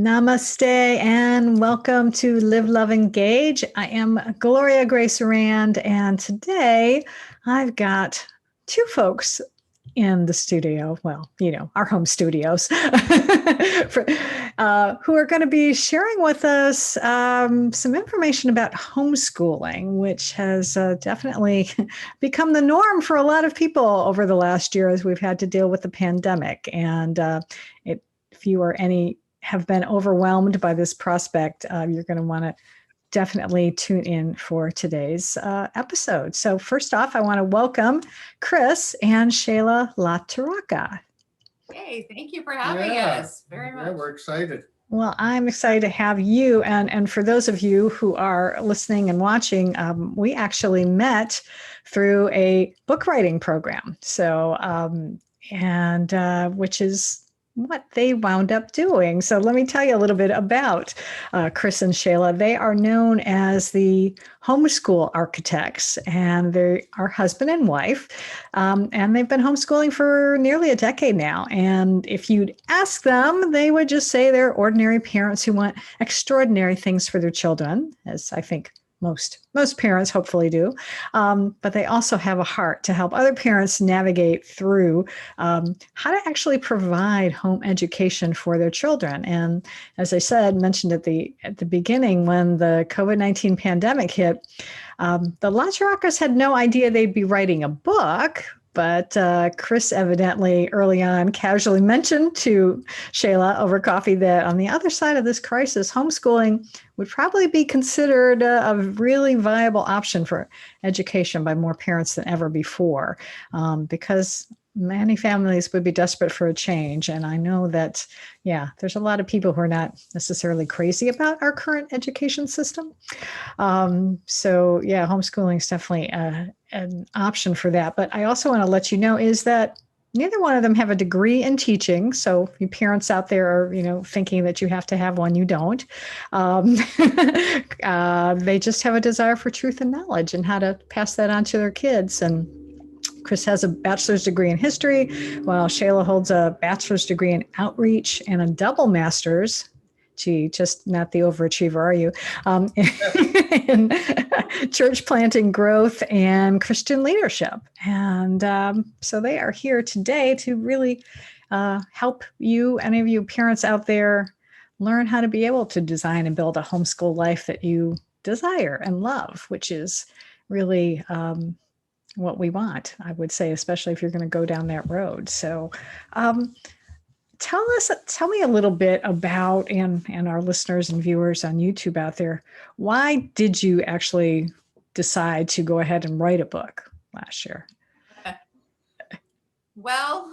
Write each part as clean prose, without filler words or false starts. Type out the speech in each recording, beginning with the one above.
Namaste and welcome to Live, Love, Engage. I am Gloria Grace Rand, and today I've got two folks in the studio. Well, our home studios, who are going to be sharing with us some information about homeschooling, which has definitely become the norm for a lot of people over the last year as we've had to deal with the pandemic. And if you are have been overwhelmed by this prospect, you're going to want to definitely tune in for today's episode. So first off, I want to welcome Chris and Shala LaTorraca. Hey, thank you for having us very much. Yeah, we're excited. Well, I'm excited to have you. And for those of you who are listening and watching, we actually met through a book writing program. So, which is what they wound up doing. So let me tell you a little bit about Chris and Shala. They are known as the Homeschool Architects, and they are husband and wife. And they've been homeschooling for nearly a decade now. And if you'd ask them, they would just say they're ordinary parents who want extraordinary things for their children, as I think most parents hopefully do. But they also have a heart to help other parents navigate through how to actually provide home education for their children. And as I mentioned at the beginning, when the COVID-19 pandemic hit, the LaTorracas had no idea they'd be writing a book. But Chris evidently early on casually mentioned to Shala over coffee that on the other side of this crisis, homeschooling would probably be considered a really viable option for education by more parents than ever before, because many families would be desperate for a change. And I know that, there's a lot of people who are not necessarily crazy about our current education system. Homeschooling is definitely an option for that. But I also want to let you know is that neither one of them have a degree in teaching. So you parents out there are, thinking that you have to have one, you don't. They just have a desire for truth and knowledge and how to pass that on to their kids. And Chris has a bachelor's degree in history, while Shala holds a bachelor's degree in outreach and a double master's. Gee, just not the overachiever, are you? In church planting growth and Christian leadership. And so they are here today to really help you, any of you parents out there, learn how to be able to design and build a homeschool life that you desire and love, which is really what we want, I would say, especially if you're going to go down that road. So tell me a little bit about, and our listeners and viewers on YouTube out there, why did you actually decide to go ahead and write a book last year? Well,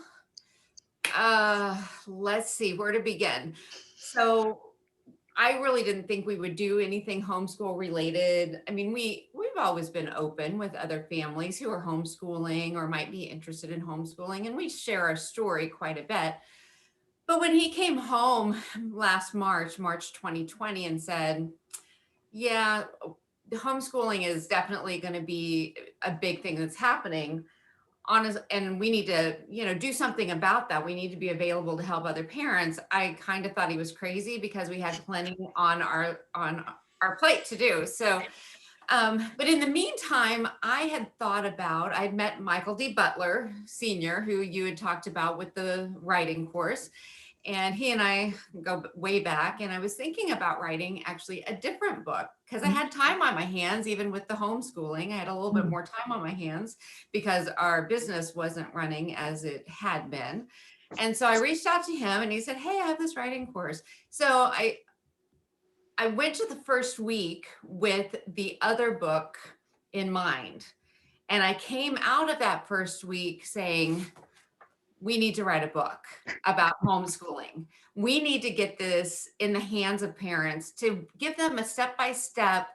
let's see where to begin. So I really didn't think we would do anything homeschool related. I mean, we've always been open with other families who are homeschooling or might be interested in homeschooling, and we share our story quite a bit. But when he came home last March 2020, and said, homeschooling is definitely going to be a big thing that's happening, and we need to, do something about that. We need to be available to help other parents. I kind of thought he was crazy because we had plenty on our plate to do. So, but in the meantime, I'd met Michael D. Butler, Sr., who you had talked about with the writing course. And he and I go way back, and I was thinking about writing actually a different book because I had time on my hands. Even with the homeschooling, I had a little bit more time on my hands because our business wasn't running as it had been. And so I reached out to him, and he said, "Hey, I have this writing course." So I went to the first week with the other book in mind, and I came out of that first week saying, we need to write a book about homeschooling. We need to get this in the hands of parents to give them a step-by-step,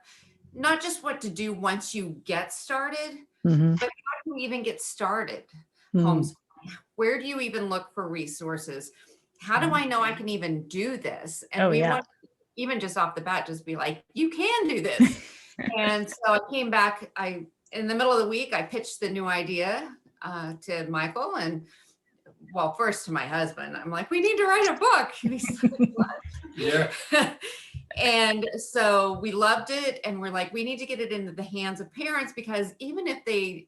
not just what to do once you get started, but how do you even get started homeschooling? Where do you even look for resources? How do I know I can even do this? And want to, even just off the bat, just be like, you can do this. And so I came back, in the middle of the week, I pitched the new idea to Michael, and first to my husband. I'm like, we need to write a book. And he's like, what? Yeah. And so we loved it, and we're like, we need to get it into the hands of parents, because even if they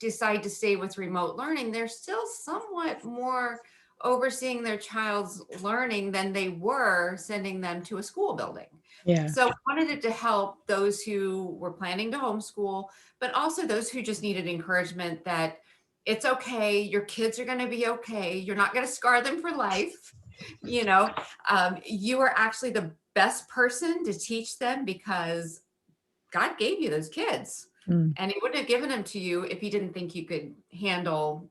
decide to stay with remote learning, they're still somewhat more overseeing their child's learning than they were sending them to a school building. Yeah. So we wanted it to help those who were planning to homeschool, but also those who just needed encouragement that it's okay, your kids are going to be okay, you're not going to scar them for life. You know, you are actually the best person to teach them, because God gave you those kids. And he wouldn't have given them to you if he didn't think you could handle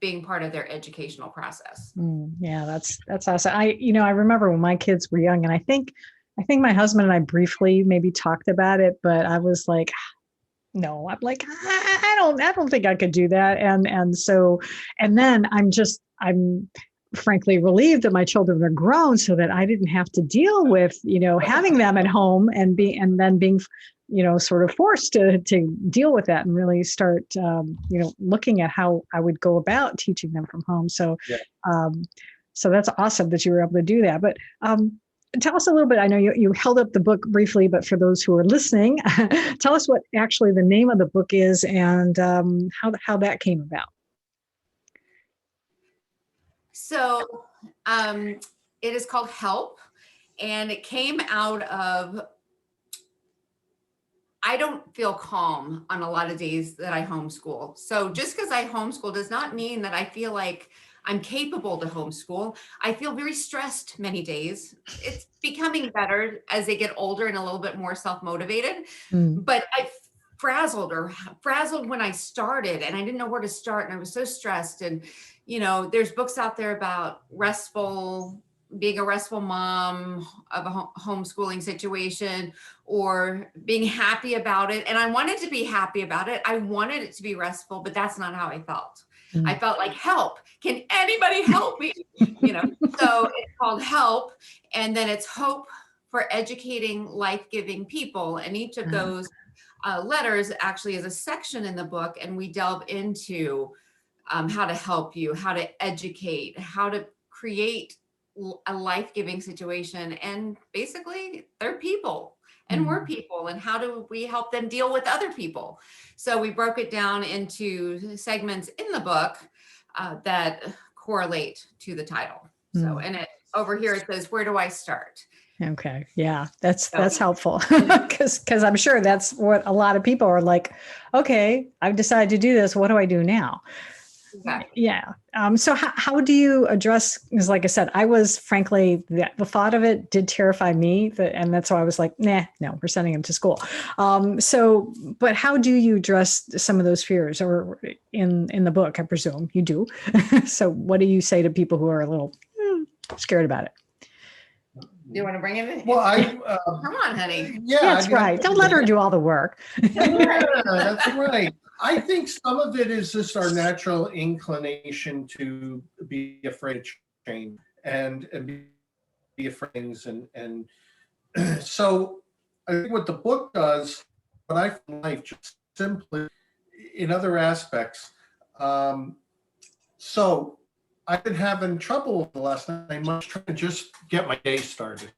being part of their educational process. Yeah, that's awesome. I remember when my kids were young, and I think my husband and I briefly maybe talked about it, but I was like, no, I'm like, I don't think I could do that. And then I'm frankly relieved that my children are grown, so that I didn't have to deal with, having them at home and then being, sort of forced to deal with that, and really start, looking at how I would go about teaching them from home. So, so that's awesome that you were able to do that. But tell us a little bit. I know you held up the book briefly, but for those who are listening, tell us what actually the name of the book is, and how that came about. So it is called Help, and it came out of, I don't feel calm on a lot of days that I homeschool. So just because I homeschool does not mean that I feel like I'm capable to homeschool. I feel very stressed many days. It's becoming better as they get older and a little bit more self-motivated. But I frazzled when I started, and I didn't know where to start, and I was so stressed. And there's books out there about being a restful mom of a homeschooling situation, or being happy about it. And I wanted to be happy about it. I wanted it to be restful, but that's not how I felt. I felt like, help, can anybody help me? So it's called Help. And then it's Hope for Educating Life-Giving People. And each of those letters actually is a section in the book. And we delve into how to help you, how to educate, how to create a life-giving situation. And basically they're people and we're people, and how do we help them deal with other people? So we broke it down into segments in the book that correlate to the title. So, and over here it says, where do I start? Okay. Yeah, that's helpful, because I'm sure that's what a lot of people are like. Okay, I've decided to do this. What do I do now? Exactly. Yeah. So how do you address, because like I said, I was frankly, the thought of it did terrify me, and that's why I was like, no, we're sending him to school. But how do you address some of those fears, or in the book, I presume you do. So what do you say to people who are a little scared about it? Do you want to bring him in? Well, come on, honey. Yeah, that's right. Don't let her do all the work. Yeah, that's right. I think some of it is just our natural inclination to be afraid of change and be afraid of things. And so I think what the book does, what I find life just simply in other aspects. So I've been having trouble the last 9 months trying to just get my day started.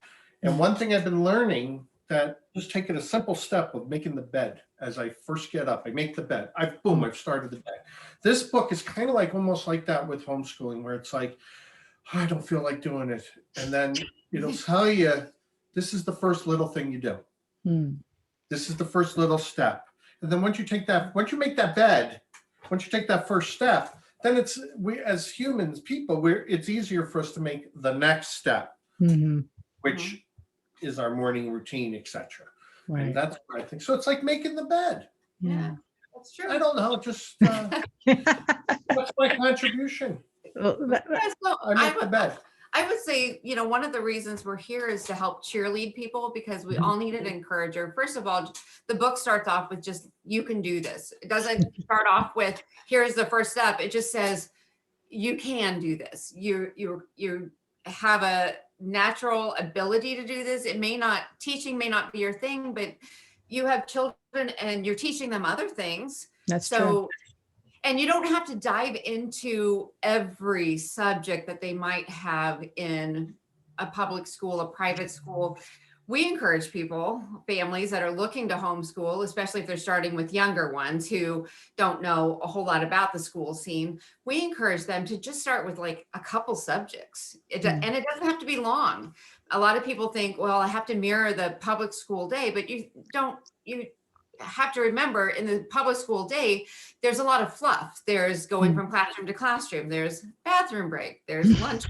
And one thing I've been learning, that just taking a simple step of making the bed. As I first get up, I make the bed. I've started the day. This book is kind of like almost like that with homeschooling, where it's like, oh, I don't feel like doing it. And then it'll tell you, this is the first little thing you do. This is the first little step. And then once you make that bed, once you take that first step, then we as humans, it's easier for us to make the next step, which is our morning routine, etc. Right. And that's what I think. So it's like making the bed. Yeah, that's true. I don't know. Just what's my contribution? I make the bed. I would say, one of the reasons we're here is to help cheerlead people, because we all need an encourager. First of all, the book starts off with just, you can do this. It doesn't start off with, here's the first step. It just says, you can do this. You have a natural ability to do this. Teaching may not be your thing, but you have children and you're teaching them other things. That's true. And you don't have to dive into every subject that they might have in a public school, a private school. We encourage families that are looking to homeschool, especially if they're starting with younger ones who don't know a whole lot about the school scene. We encourage them to just start with like a couple subjects. And it doesn't have to be long. A lot of people think, well, I have to mirror the public school day, but you have to remember in the public school day, there's a lot of fluff. There's going from classroom to classroom. There's bathroom break. There's lunch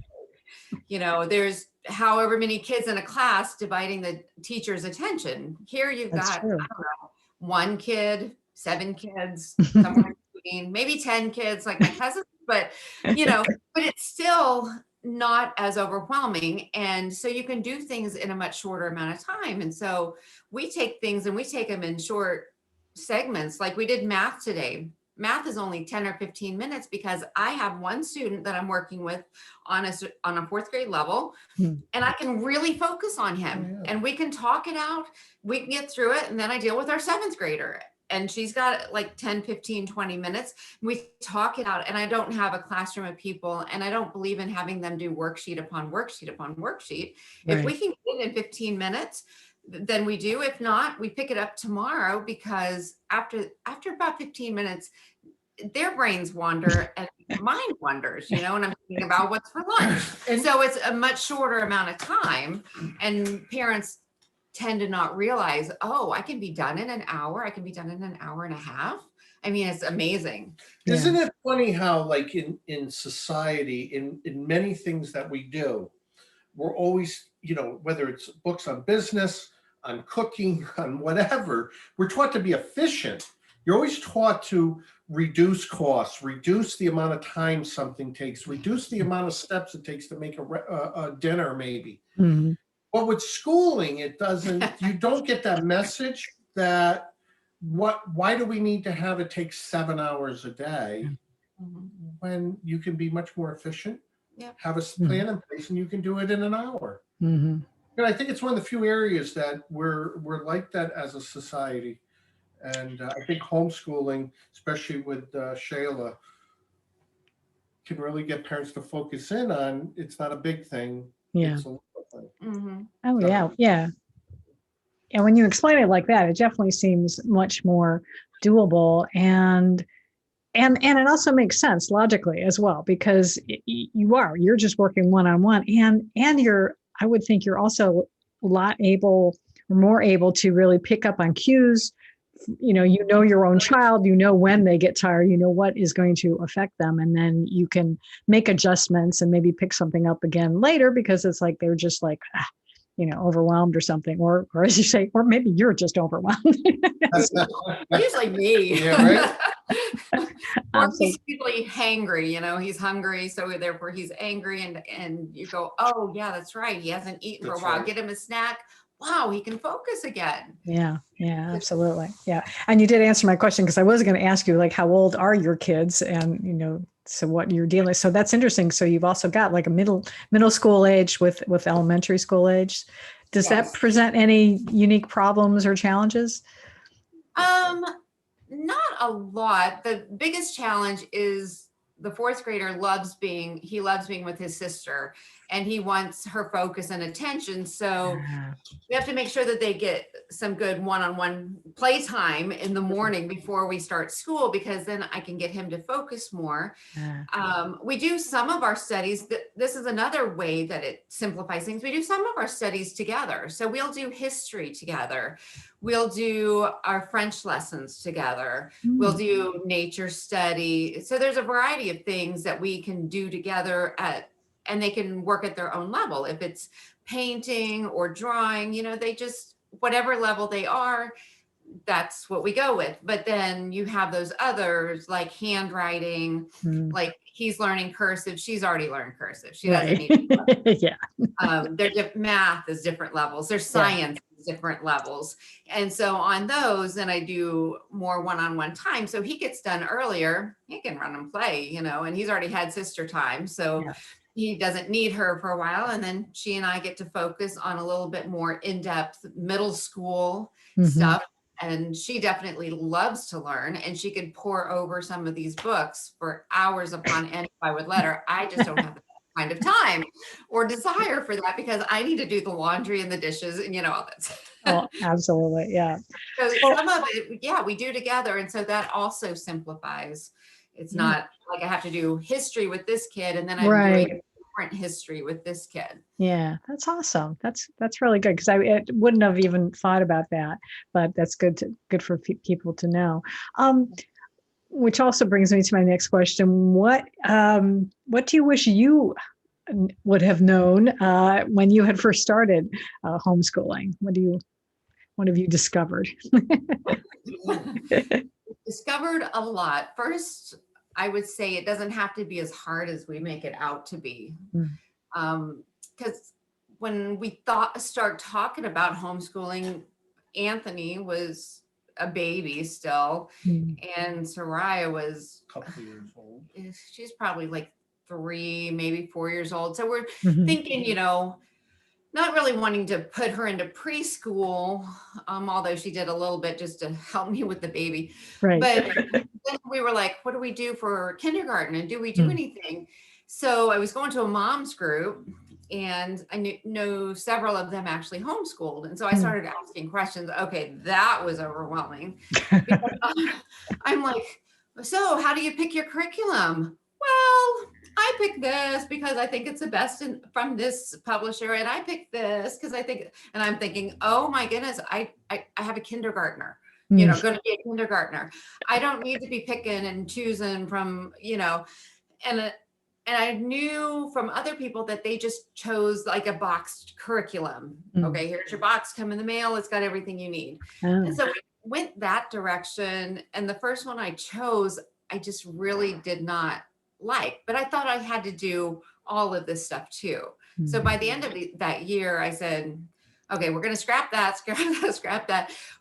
break. There's however many kids in a class dividing the teacher's attention. Here you've got, I don't know, 1 kid, 7 kids, somewhere in between, maybe 10 kids like my cousins, but but it's still not as overwhelming. And so you can do things in a much shorter amount of time. And so we take things and we take them in short segments. Like we did math today. Math is only 10 or 15 minutes because I have one student that I'm working with on a 4th grade level, and I can really focus on him and we can talk it out. We can get through it. And then I deal with our 7th grader and she's got like 10, 15, 20 minutes. We talk it out, and I don't have a classroom of people, and I don't believe in having them do worksheet upon worksheet upon worksheet. Right. If we can get it in 15 minutes, then we do. If not, we pick it up tomorrow, because after about 15 minutes, their brains wander and mine wanders, and I'm thinking about what's for lunch. And so it's a much shorter amount of time, and parents tend to not realize, oh, I can be done in an hour. I can be done in an hour and a half. I mean, it's amazing. Isn't it funny how, like in society, in many things that we do, we're always, whether it's books on business, on cooking, on whatever, we're taught to be efficient. You're always taught to reduce costs, reduce the amount of time something takes, reduce the amount of steps it takes to make a dinner maybe. Mm-hmm. But with schooling, it doesn't, you don't get that message that why do we need to have it take 7 hours a day when you can be much more efficient, have a plan in place, and you can do it in an hour. Mm-hmm. And I think it's one of the few areas that we're like that as a society. And I think homeschooling, especially with Shala, can really get parents to focus in on, it's not a big thing. Yeah. It's a little thing. Mm-hmm. Oh, yeah. Yeah. And when you explain it like that, it definitely seems much more doable. And it also makes sense logically as well, because you're just working one-on-one, and I would think you're also more able to really pick up on cues. Your own child, when they get tired, what is going to affect them. And then you can make adjustments and maybe pick something up again later, because it's like, they're just like, overwhelmed or something, or as you say, or maybe you're just overwhelmed. Usually me. Yeah, right. Or he's usually hangry, he's hungry, so therefore he's angry, and you go, oh yeah, that's right, he hasn't eaten for a while. Right. Get him a snack. Wow, he can focus again. Yeah, absolutely. Yeah. And you did answer my question, because I was going to ask you, like, how old are your kids, and, so what you're dealing with. So that's interesting. So you've also got like a middle school age with elementary school age. Does that present any unique problems or challenges? Not a lot. The biggest challenge is the 4th grader loves being with his sister, and he wants her focus and attention. So we have to make sure that they get some good one-on-one playtime in the morning before we start school, because then I can get him to focus more. We do some of our studies. This is another way that it simplifies things. We do some of our studies together. So we'll do history together. We'll do our French lessons together. We'll do nature study. So there's a variety of things that we can do together and they can work at their own level. If it's painting or drawing, they just, whatever level they are, that's what we go with. But then you have those others like handwriting, like he's learning cursive. She's already learned cursive. She doesn't need to. Math is different levels. There's science is different levels. And so on those, then I do more one-on-one time. So he gets done earlier. He can run and play, and he's already had sister time. So he doesn't need her for a while. And then she and I get to focus on a little bit more in-depth middle school stuff. And she definitely loves to learn, and she could pour over some of these books for hours upon end if I would let her. I just don't have the kind of time or desire for that because I need to do the laundry and the dishes and, all that. Oh, absolutely. Yeah. So Well, some of it, yeah, we do together. And so that also simplifies. It's yeah. not like I have to do history with this kid and then I'm Right. doing different history with this kid. Yeah, that's awesome. That's really good because I wouldn't have even thought about that, but that's good for people to know. Which also brings me to my next question. What do you wish you would have known when you had first started homeschooling? What have you discovered? Discovered a lot. First, I would say it doesn't have to be as hard as we make it out to be. Because when we start talking about homeschooling, Anthony was a baby still, and Soraya was A couple of years old. She's probably like 3, maybe 4 years old. So we're thinking, not really wanting to put her into preschool, although she did a little bit just to help me with the baby. Right. But then we were like, what do we do for kindergarten? And do we do anything? So I was going to a mom's group and I know several of them actually homeschooled. And so I started asking questions. Okay, that was overwhelming. I'm like, so how do you pick your curriculum? Well, I picked this because I think it's the best from this publisher. And I picked this because I think, and I'm thinking, oh my goodness, I have a kindergartner, going to be a kindergartner. I don't need to be picking and choosing from, and I knew from other people that they just chose like a boxed curriculum. Okay, here's your box, come in the mail. It's got everything you need. And so we went that direction. And the first one I chose, I just really did not like, but I thought I had to do all of this stuff too. So by the end of that year, I said, okay, we're going to scrap that.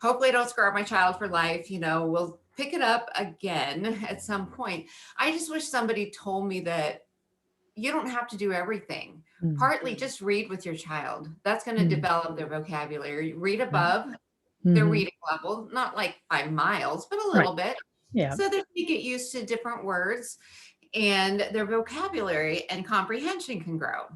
Hopefully I don't scar my child for life. We'll pick it up again at some point. I just wish somebody told me that you don't have to do everything. Partly just read with your child. That's going to develop their vocabulary. Read above their reading level, not like 5 miles, but a little bit. Yeah. So that they get used to different words and their vocabulary and comprehension can grow.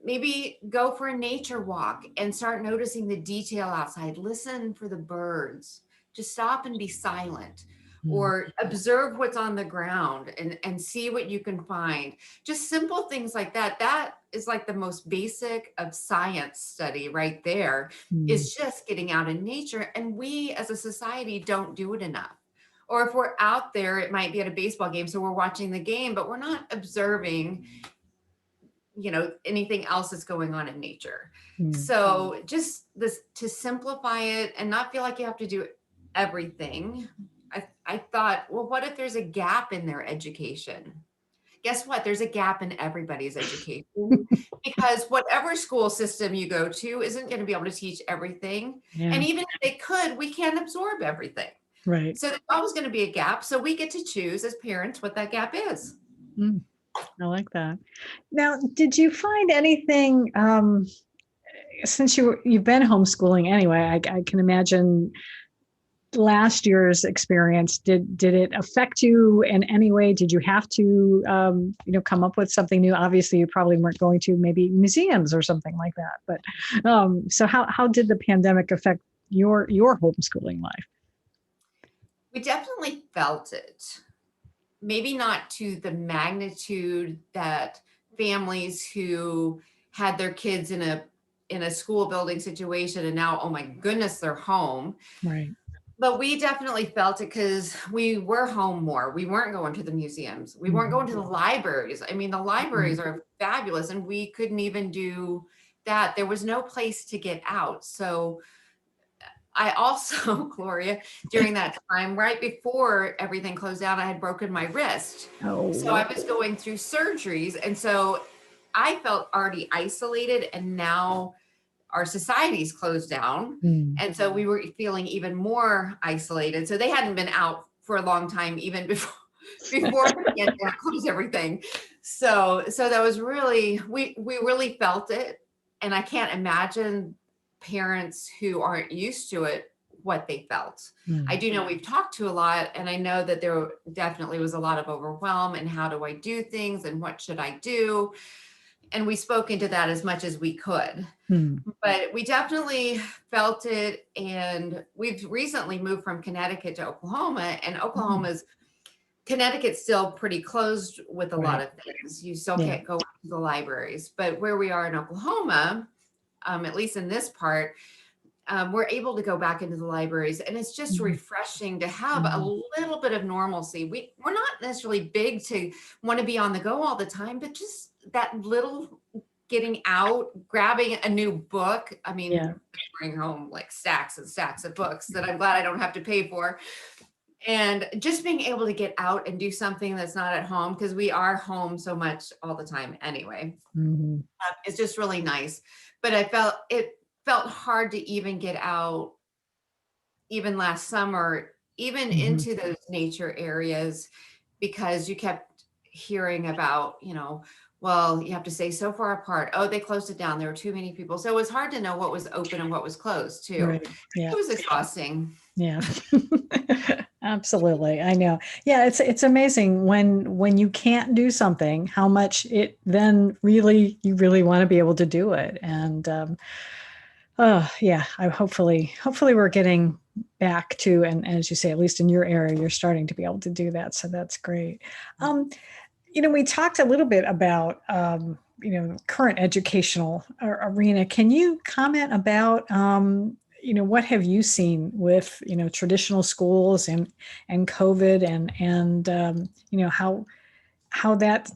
Maybe go for a nature walk and start noticing the detail outside. Listen for the birds. Just stop and be silent. Or observe what's on the ground and see what you can find. Just simple things like that. That is like the most basic of science study right there, is just getting out in nature. And we as a society don't do it enough. Or if we're out there, it might be at a baseball game. So we're watching the game, but we're not observing, anything else that's going on in nature. So just this, to simplify it and not feel like you have to do everything. I thought, well, what if there's a gap in their education? Guess what? There's a gap in everybody's education because whatever school system you go to isn't going to be able to teach everything. And even if they could, we can't absorb everything. Right. So there's always going to be a gap. So we get to choose as parents what that gap is. I like that. Now, did you find anything, since you've been homeschooling anyway, I can imagine last year's experience, did it affect you in any way? Did you have to, come up with something new? Obviously, you probably weren't going to maybe museums or something like that. But so how did the pandemic affect your homeschooling life? We definitely felt it. Maybe not to the magnitude that families who had their kids in a school building situation and now, oh my goodness, they're home. Right. But we definitely felt it because we were home more. We weren't going to the museums. We weren't going to the libraries. I mean, the libraries are fabulous and we couldn't even do that. There was no place to get out. So I also, Gloria, during that time, right before everything closed down, I had broken my wrist. So I was going through surgeries. And so I felt already isolated and now our society's closed down. And so we were feeling even more isolated. So they hadn't been out for a long time, even before the pandemic closed everything. So that was really, we really felt it. And I can't imagine parents who aren't used to it what they felt. Mm. I do know we've talked to a lot, and I know that there definitely was a lot of overwhelm and how do I do things and what should I do? And we spoke into that as much as we could. Mm. But we definitely felt it. And we've recently moved from Connecticut to Oklahoma, and Connecticut's still pretty closed with a lot of things. You still Yeah. can't go to the libraries. But where we are in Oklahoma, at least in this part, we're able to go back into the libraries, and it's just refreshing to have a little bit of normalcy. We're not necessarily big to want to be on the go all the time, but just that little getting out, grabbing a new book. I mean, I bring home like stacks and stacks of books that I'm glad I don't have to pay for. And just being able to get out and do something that's not at home, because we are home so much all the time anyway. It's just really nice. But it felt hard to even get out, even last summer, even into those nature areas, because you kept hearing about, well, you have to stay so far apart. Oh, they closed it down. There were too many people. So it was hard to know what was open and what was closed too. Right. Yeah. It was exhausting. Yeah. Absolutely. I know. Yeah, it's amazing when you can't do something, how much it then you really want to be able to do it. And I hopefully we're getting back to, and as you say, at least in your area, you're starting to be able to do that. So that's great. We talked a little bit about current educational arena. Can you comment about what have you seen with traditional schools and COVID and how that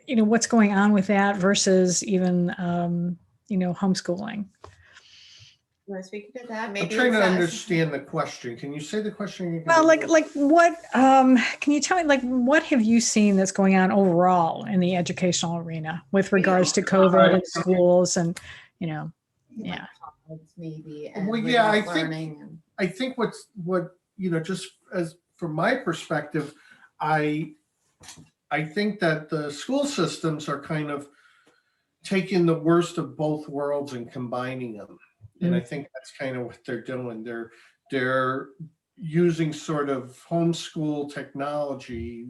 what's going on with that versus even homeschooling? You want to speak to that? I'm trying to understand the question. Can you say the question again? Well, like what can you tell me, like, what have you seen that's going on overall in the educational arena with regards to COVID and schools and maybe I think what just as from my perspective, I think that the school systems are kind of taking the worst of both worlds and combining them. And I think that's kind of what they're doing. They're using sort of homeschool technology,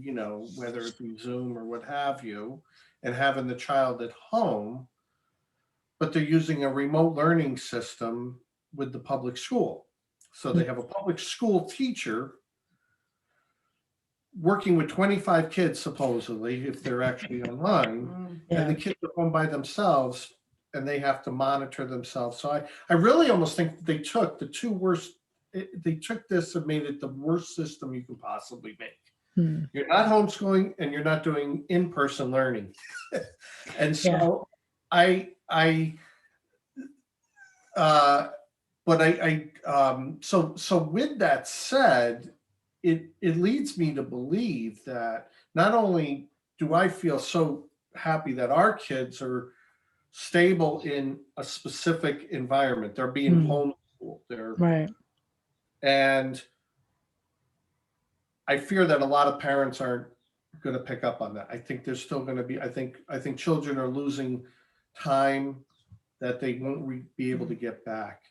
whether it be Zoom or what have you, and having the child at home, but they're using a remote learning system with the public school. So they have a public school teacher working with 25 kids, supposedly, if they're actually online, and the kids are home by themselves, and they have to monitor themselves. So I really almost think they took the two worst, they took this and made it the worst system you can possibly make. You're not homeschooling and you're not doing in-person learning. And so so with that said, it leads me to believe that not only do I feel so happy that our kids are stable in a specific environment, they're being homeschooled, right, and I fear that a lot of parents aren't going to pick up on that. I think there's still going to be, I think children are losing time that they won't be able to get back.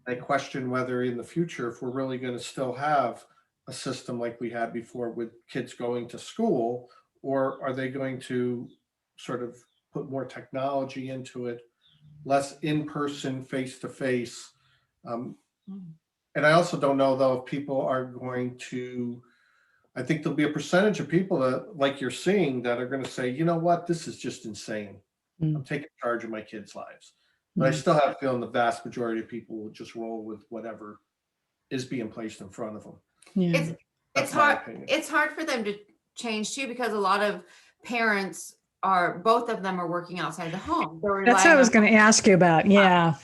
I question whether in the future, if we're really going to still have a system like we had before with kids going to school, or are they going to sort of put more technology into it, less in-person, face-to-face. And I also don't know, though, if people are going to, I think there'll be a percentage of people that, like you're seeing, that are going to say, you know what, this is just insane. I'm taking charge of my kids' lives. But I still have a feeling the vast majority of people will just roll with whatever is being placed in front of them. yeah, It's hard. It's hard for them to change too, because a lot of parents both of them are working outside the home. That's what I was going to ask you about. Yeah.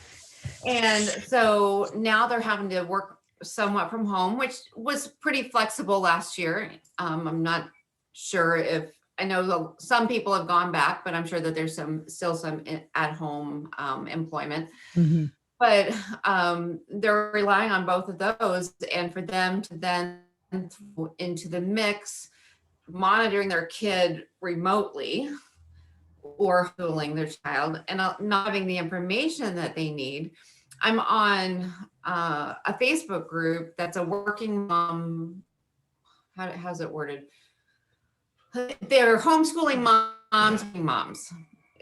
And so now they're having to work somewhat from home, which was pretty flexible last year. I'm not sure if, I know some people have gone back, but I'm sure that there's still some at home employment. But they're relying on both of those, and for them to then into the mix, monitoring their kid remotely or schooling their child and not having the information that they need. I'm on a Facebook group that's a working mom. How's it worded? They're homeschooling moms.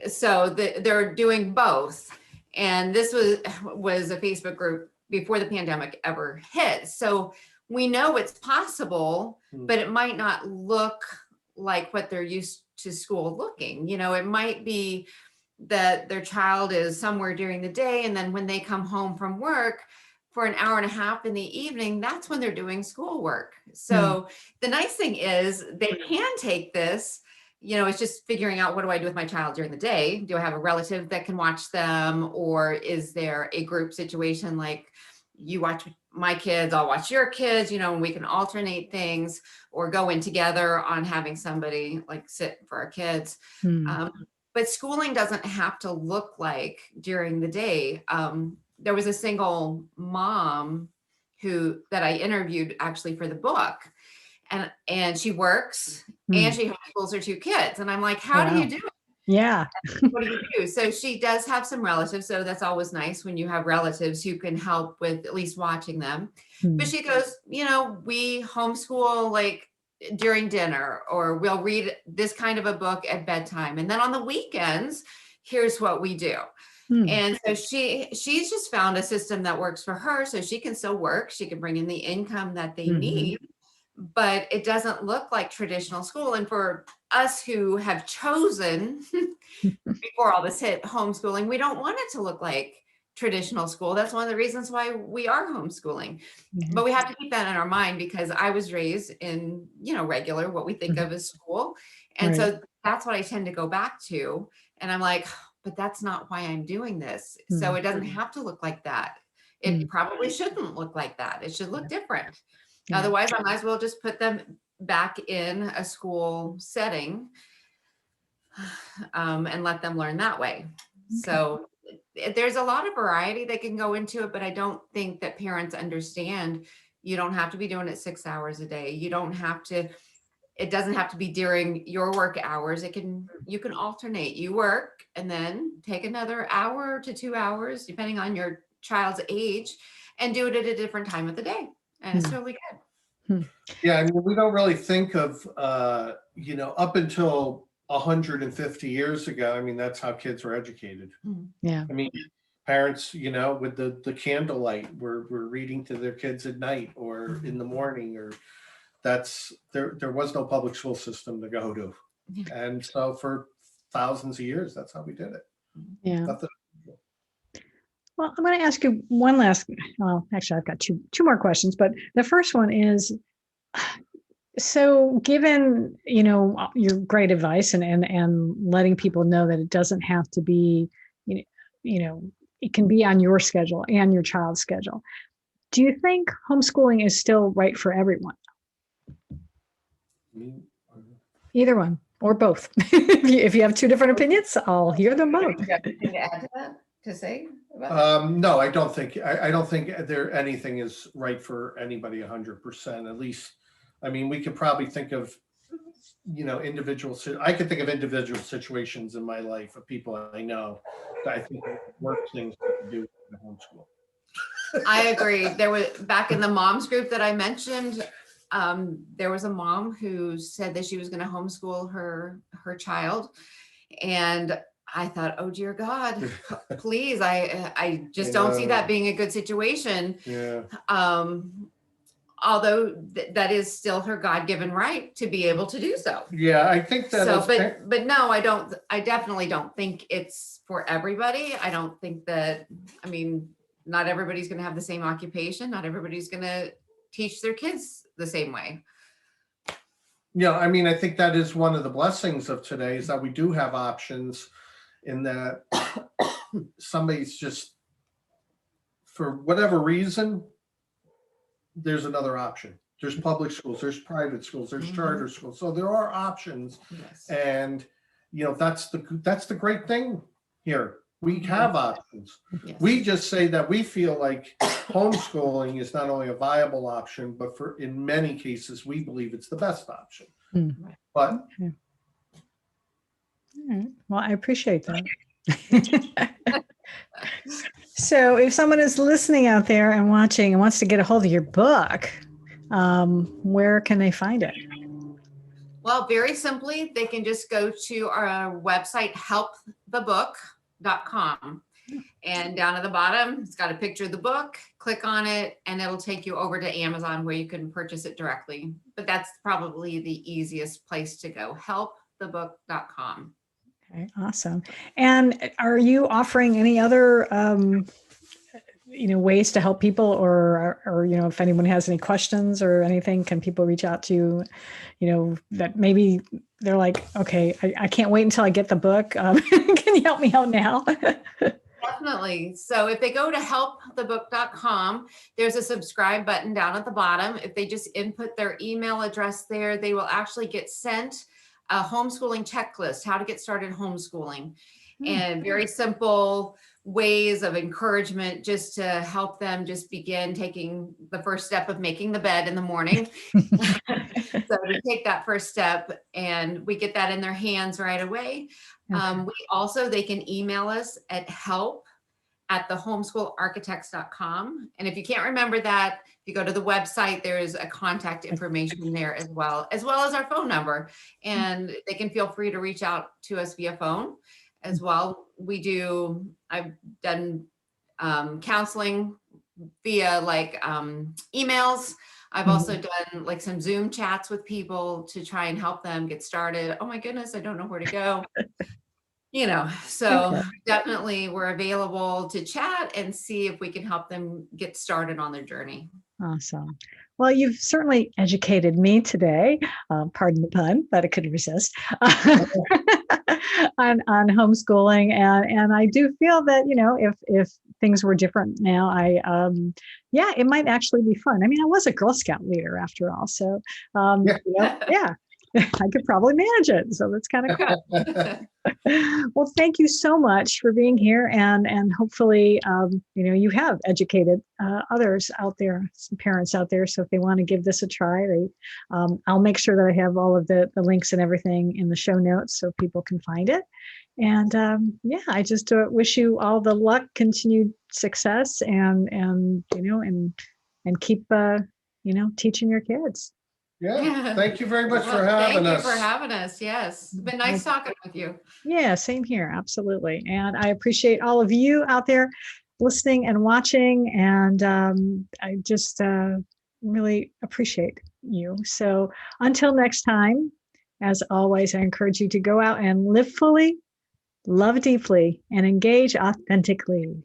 So they're doing both. And this was a Facebook group before the pandemic ever hit. So we know it's possible, but it might not look like what they're used to school looking. You know, it might be that their child is somewhere during the day, and then when they come home from work for an hour and a half in the evening, that's when they're doing schoolwork. So the nice thing is they can take this, you know, it's just figuring out, what do I do with my child during the day? Do I have a relative that can watch them? Or is there a group situation, like you watch my kids, I'll watch your kids, you know, and we can alternate things or go in together on having somebody like sit for our kids. But schooling doesn't have to look like during the day. There was a single mom that I interviewed actually for the book, and she works and she homeschools her 2 kids. And I'm like, how do you do it? Yeah. What do you do? So she does have some relatives. So that's always nice when you have relatives who can help with at least watching them. But she goes, you know, we homeschool like during dinner, or we'll read this kind of a book at bedtime. And then on the weekends, here's what we do. And so she's just found a system that works for her, so she can still work. She can bring in the income that they need, but it doesn't look like traditional school. And for us who have chosen before all this hit homeschooling, we don't want it to look like traditional school. That's one of the reasons why we are homeschooling. But we have to keep that in our mind, because I was raised in, you know, regular, what we think of as school. And so that's what I tend to go back to. And I'm like, but that's not why I'm doing this. So it doesn't have to look like that. It probably shouldn't look like that. It should look different. Otherwise, I might as well just put them back in a school setting and let them learn that way. So there's a lot of variety that can go into it, but I don't think that parents understand you don't have to be doing it 6 hours a day. You don't have to, it doesn't have to be during your work hours. You can alternate. You work and then take another hour to 2 hours, depending on your child's age, and do it at a different time of the day. And it's totally good. Yeah, I mean, we don't really think of, you know, up until 150 years ago, I mean, that's how kids were educated. Yeah. I mean, parents, you know, with the candlelight, were reading to their kids at night or in the morning, or there was no public school system to go to. And so for thousands of years, that's how we did it. Yeah. Nothing. Well, I'm going to ask you one last, well, actually, I've got two more questions, but the first one is, so given, you know, your great advice and letting people know that it doesn't have to be, you know, it can be on your schedule and your child's schedule. Do you think homeschooling is still right for everyone? Either one or both. If you have two different opinions, I'll hear them both. You have anything to add to that, to say about that? No, I don't think anything is right for anybody 100%. At least, I mean, we could probably think of, you know, I could think of individual situations in my life of people I know that I think work things to do in homeschool. I agree. There was, back in the moms group that I mentioned, there was a mom who said that she was going to homeschool her child, and I thought, oh dear God, please, I just don't see that being a good situation. Yeah. Although that is still her God-given right to be able to do so. Yeah, I think that. So, but no, I definitely don't think it's for everybody. I don't think that, I mean, not everybody's going to have the same occupation. Not everybody's going to teach their kids the same way. Yeah, I mean, I think that is one of the blessings of today, is that we do have options, in that somebody's just, for whatever reason, there's another option. There's public schools, there's private schools, there's charter schools. So there are options. Yes. And, you know, that's the great thing here. We have options. Yes. We just say that we feel like homeschooling is not only a viable option, but in many cases, we believe it's the best option. But well, I appreciate that. So if someone is listening out there and watching and wants to get a hold of your book, where can they find it? Well, very simply, they can just go to our website, helpthebook.com. And down at the bottom, it's got a picture of the book. Click on it, and it'll take you over to Amazon where you can purchase it directly. But that's probably the easiest place to go, helpthebook.com. Okay, awesome. And are you offering any other ways to help people, or if anyone has any questions or anything, can people reach out to you, that maybe they're like, okay, I can't wait until I get the book. Can you help me out now? Definitely. So if they go to helpthebook.com, there's a subscribe button down at the bottom. If they just input their email address there, they will actually get sent a homeschooling checklist, how to get started homeschooling, and very simple ways of encouragement just to help them just begin taking the first step of making the bed in the morning. So to take that first step, and we get that in their hands right away. Okay. They can email us at help@thehomeschoolarchitects.com. And if you can't remember that, if you go to the website, there is a contact information there as well as our phone number. And they can feel free to reach out to us via phone as well. I've done counseling via emails. I've also done like some Zoom chats with people to try and help them get started. Oh my goodness, I don't know where to go. So definitely we're available to chat and see if we can help them get started on their journey. Awesome. Well, you've certainly educated me today, pardon the pun, but I couldn't resist, on homeschooling. And I do feel that, if things were different now, it might actually be fun. I mean, I was a Girl Scout leader after all. So, yeah, I could probably manage it. So that's kind of cool. Well, thank you so much for being here, and hopefully, you have educated others out there, some parents out there. So if they want to give this a try, I'll make sure that I have all of the links and everything in the show notes so people can find it. And I just wish you all the luck, continued success, and keep teaching your kids. Yeah. Thank you very much for having us. Thank you for having us. Yes. It's been nice talking with you. Yeah, same here. Absolutely. And I appreciate all of you out there listening and watching. And I just really appreciate you. So until next time, as always, I encourage you to go out and live fully, love deeply, and engage authentically.